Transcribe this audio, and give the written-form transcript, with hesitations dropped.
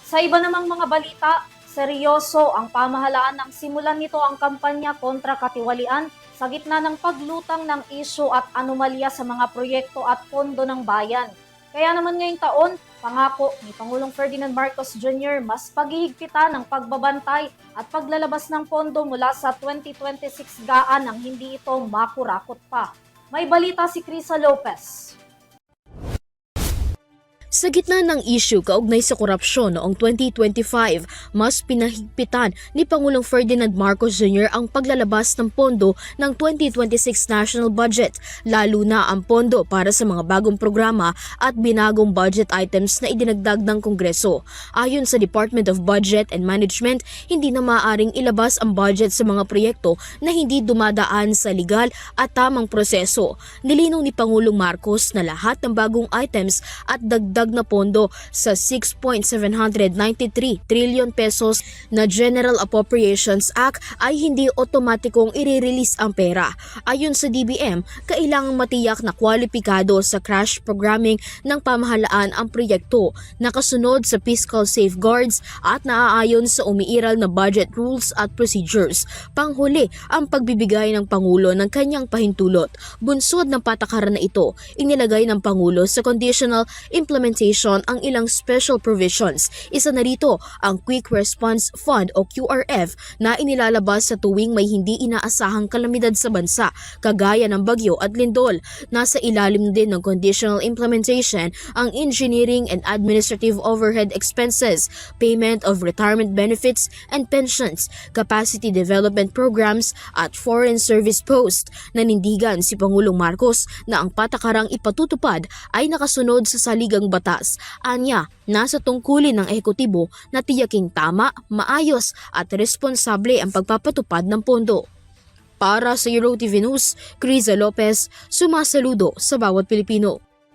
Sa iba namang mga balita, seryoso ang pamahalaan nang simulan nito ang kampanya kontra katiwalian sa gitna ng paglutang ng isyu at anomalya sa mga proyekto at pondo ng bayan. Kaya naman ngayong taon, pangako ni Pangulong Ferdinand Marcos Jr. mas paghihigpitan ng pagbabantay at paglalabas ng pondo mula sa 2026 gaan nang hindi ito makurakot pa. May balita si Crisa Lopez. Sa gitna ng issue kaugnay sa korupsyon noong 2025, mas pinahigpitan ni Pangulong Ferdinand Marcos Jr. ang paglalabas ng pondo ng 2026 national budget, lalo na ang pondo para sa mga bagong programa at binagong budget items na idinagdag ng Kongreso. Ayon sa Department of Budget and Management, hindi na maaaring ilabas ang budget sa mga proyekto na hindi dumadaan sa legal at tamang proseso. Nilinaw ni Pangulong Marcos na lahat ng bagong items at dagdag na pondo sa 6.793 trillion pesos na General Appropriations Act ay hindi otomatikong i-release ang pera. Ayon sa DBM, kailangang matiyak na kwalipikado sa crash programming ng pamahalaan ang proyekto, nakasunod sa fiscal safeguards at naaayon sa umiiral na budget rules at procedures. Panghuli, ang pagbibigay ng Pangulo ng kanyang pahintulot. Bunsod ng patakaran na ito, inilagay ng Pangulo sa conditional implementation ang ilang special provisions. Isa na rito ang Quick Response Fund o QRF na inilalabas sa tuwing may hindi inaasahang kalamidad sa bansa, kagaya ng bagyo at lindol. Nasa ilalim din ng conditional implementation ang engineering and administrative overhead expenses, payment of retirement benefits and pensions, capacity development programs at foreign service post. Nanindigan si Pangulong Marcos na ang patakarang ipatutupad ay nakasunod sa saligang batas. Anya, nasa tungkulin ng ehekutibo na tiyaking tama, maayos at responsable ang pagpapatupad ng pondo. Para sa EuroTV News, Criza Lopez, sumasaludo sa bawat Pilipino.